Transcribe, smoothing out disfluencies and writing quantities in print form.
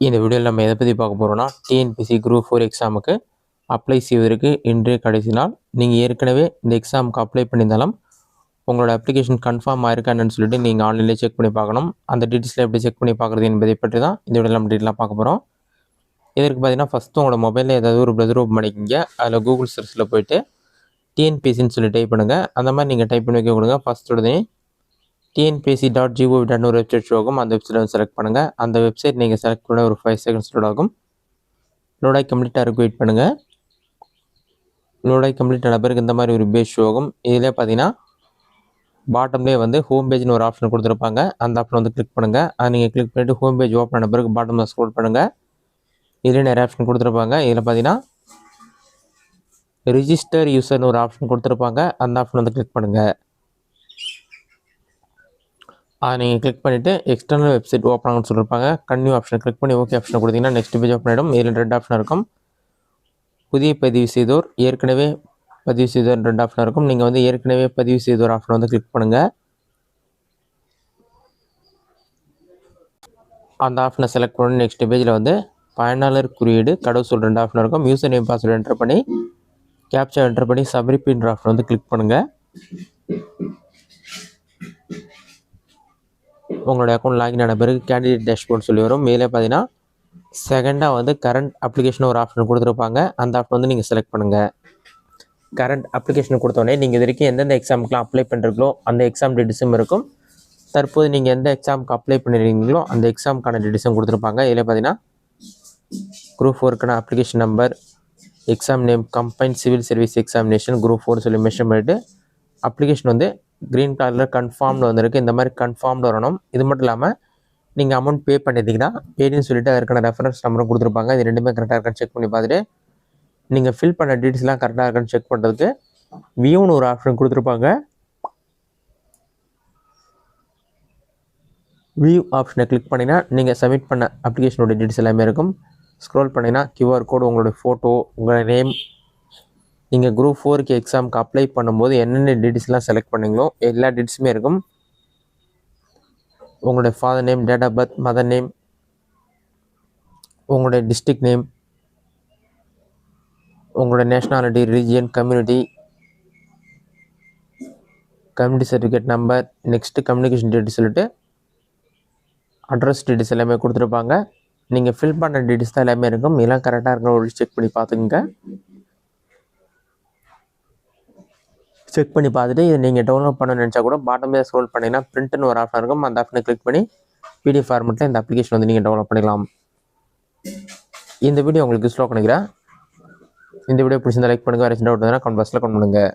இந்த வீடியோவில் நம்ம எதை பற்றி பார்க்க போகிறோம்னா டிஎன்பிஎஸ்சி குரூப் 4 எக்ஸாமுக்கு அப்ளை செய்வதற்கு இன்றைய கடைசி நாள். நீங்கள் ஏற்கனவே இந்த எக்ஸாமுக்கு அப்ளை பண்ணியிருந்தாலும் உங்களோட அப்ளிகேஷன் கன்ஃபார்ம் ஆயிருக்கான்னு சொல்லிட்டு நீங்கள் ஆன்லைனில் செக் பண்ணி பார்க்கணும். அந்த டீட்டெயில்ஸில் எப்படி செக் பண்ணி பார்க்குறது என்பதை பற்றி தான் இந்த வீடியோவில் நம்ம டீட்டெயிலாக பார்க்க போகிறோம். இதற்கு பார்த்தீங்கன்னா ஃபஸ்ட்டு உங்களோட மொபைலில் ஏதாவது ஒரு ப்ரௌசர் ஓப்பன் பண்ணிக்கிங்க. அதில் கூகுள் சர்ச்சில் போய்ட்டு டிஎன்பிஎஸ்சின்னு சொல்லி டைப் பண்ணுங்கள். அந்த மாதிரி நீங்கள் டைப் பண்ணி வைக்க கொடுங்க. ஃபஸ்ட் உடனே tnpsc.gov.in ஒரு வெப்சைட் ஷோ ஆகும். அந்த வெப்சைட் செலக்ட் பண்ணுங்கள். அந்த வெப்சைட் நீங்கள் செலக்ட் பண்ண ஒரு 5 செகண்ட்ஸ் லோட் ஆகும். லோடாகி கம்ப்ளீட்டாக இருக்கும், வெயிட் பண்ணுங்கள். லோடாகி கம்ப்ளீட் ஆன பிறகு இந்த மாதிரி ஒரு பேஜ் ஷோ ஆகும். இதிலே பார்த்தீங்கன்னா பாட்டம்லேயே வந்து ஹோம் பேஜ்னு ஒரு ஆப்ஷன் கொடுத்துருப்பாங்க. அந்த ஆப்ஷன் வந்து கிளிக் பண்ணுங்கள். அதை நீங்கள் கிளிக் பண்ணிவிட்டு ஹோம் பேஜ் ஓப்பன் ஆன பிறகு பாட்டமில் ஸ்க்ரோல் பண்ணுங்கள். இதிலே நிறைய ஆப்ஷன் கொடுத்துருப்பாங்க. இதில் பார்த்தீங்கன்னா ரிஜிஸ்டர் யூசர்னு ஒரு ஆப்ஷன் கொடுத்துருப்பாங்க. அந்த ஆப்ஷன் வந்து கிளிக் பண்ணுங்கள். அதை நீங்கள் கிளிக் பண்ணிவிட்டு எக்ஸ்டர்னல் வெப்சைட் ஓப்பன் ஆகும்னு சொல்லியிருப்பாங்க. கன்னியூ ஆப்ஷனை கிளிக் பண்ணி ஓகே ஆப்ஷனை கொடுத்தீங்கன்னா நெக்ஸ்ட் பேஜ் ஓப்பன் ஆகிடும். இதில் 2 ஆப்ஷன் இருக்கும். புதிய பதிவு செய்தோர், ஏற்கனவே பதிவு செய்தோர் 2 ஆப்ஷன் இருக்கும். நீங்கள் வந்து ஏற்கனவே பதிவு செய்தோர் ஆப்ஷனை வந்து கிளிக் பண்ணுங்கள். அந்த ஆப்ஷனை செலக்ட் பண்ணி நெக்ஸ்ட் பேஜில் வந்து பயனாளர் குறியீடு கடவுச்சொல் 2 ஆப்ஷன் இருக்கும். யூசர் நேம் பாஸ்வேர்டு என்டர் பண்ணி கேப்சா என்டர் பண்ணி சப்மிட்ன்ற ஆப்ஷன் வந்து கிளிக் பண்ணுங்கள். உங்களோட அக்கௌண்ட் லாகின் ஆன பிறகு கேண்டிடேட் டேஷ்போர்ட் சொல்லி வரும். மேலே பார்த்தீங்கன்னா செகண்டாக வந்து கரண்ட் அப்ளிகேஷன் ஒரு ஆப்ஷன் கொடுத்துருப்பாங்க. அந்த ஆப்ஷன் வந்து நீங்கள் செலக்ட் பண்ணுங்கள். கரண்ட் அப்ளிகேஷன் கொடுத்தோடனே நீங்கள் இது வரைக்கும் எந்தெந்த எக்ஸாமுக்குலாம் அப்ளை பண்ணுறீங்களோ அந்த எக்ஸாம் டீட்டெயில்ஸும் இருக்கும். தற்போது நீங்கள் எந்த எக்ஸாமுக்கு அப்ளை பண்ணிருக்கீங்களோ அந்த எக்ஸாமுக்கான டீட்டெயில்ஸும் கொடுத்துருப்பாங்க. இதில் பார்த்தீங்கன்னா குரூப் 4க்கான application number, exam name, combine civil service examination group 4 சொல்லி மென்ஷன் பண்ணிவிட்டு அப்ளிகேஷன் வந்து க்ரீன் கலரில் கன்ஃபார்ம்டு வந்திருக்கு. இந்த மாதிரி கன்ஃபார்ம்டு வரணும். இது மட்டும் இல்லாமல் நீங்கள் அமௌண்ட் பே பண்ணிட்டீங்கன்னா பேடின்னு சொல்லிட்டு அதற்கான ரெஃபரன்ஸ் நம்பரும் கொடுத்துருப்பாங்க. இது ரெண்டுமே கரெக்டாக இருக்கான்னு செக் பண்ணி பார்த்துட்டு நீங்கள் ஃபில் பண்ண டீட்டெயில்ஸ்லாம் கரெக்டாக இருக்கான்னு செக் பண்ணுறதுக்கு வியூன்னு ஒரு ஆப்ஷன் கொடுத்துருப்பாங்க. வியூ ஆப்ஷனை கிளிக் பண்ணிங்கன்னா நீங்கள் சப்மிட் பண்ண அப்ளிகேஷனோட டீட்டெயில்ஸ் எல்லாமே இருக்கும். ஸ்க்ரோல் பண்ணிங்கன்னா கியூஆர் கோடு, உங்களுடைய ஃபோட்டோ, உங்களோட நேம், நீங்கள் குரூப் 4க்கு எக்ஸாமுக்கு அப்ளை பண்ணும்போது என்னென்ன டீட்டெயில்ஸ்லாம் செலக்ட் பண்ணீங்களோ எல்லா டீட்டெயில்ஸுமே இருக்கும். உங்களுடைய father name, date of birth, mother name, உங்களுடைய டிஸ்ட்ரிக்ட் நேம், உங்களோட nationality, religion, community certificate number, next communication details சொல்லிட்டு அட்ரஸ் டீட்டெயில்ஸ் எல்லாமே கொடுத்துருப்பாங்க. நீங்கள் ஃபில் பண்ண டீட்டெயில்ஸ் தான் எல்லாமே இருக்கும். இதெல்லாம் கரெக்டாக இருக்கணும் ஒரு செக் பண்ணி பார்த்துக்குங்க. செக் பண்ணி பார்த்துட்டு இதை நீங்கள் டவுன்லோட் பண்ண நினச்சா கூட பாட்டமே ஸ்க்ரோல் பண்ணிங்கன்னா பிரிண்ட்னு ஒரு ஆப்ஷன் இருக்கும். அந்த ஆப்ஷனை கிளிக் பண்ணி பிடிஎஃப் ஃபார்மெட்டில் இந்த அப்ளிகேஷன் வந்து நீங்கள் டவுன்லோட் பண்ணிக்கலாம். இந்த வீடியோ உங்களுக்கு யூஸ்ஃபுல்லாக நினைக்கிறேன். இந்த வீடியோ பிடிச்சிருந்தா லைக் பண்ணுங்கள். வேறு டவுட் இருந்தால் கமெண்ட் பாக்ஸில் கமெண்ட் பண்ணுங்கள்.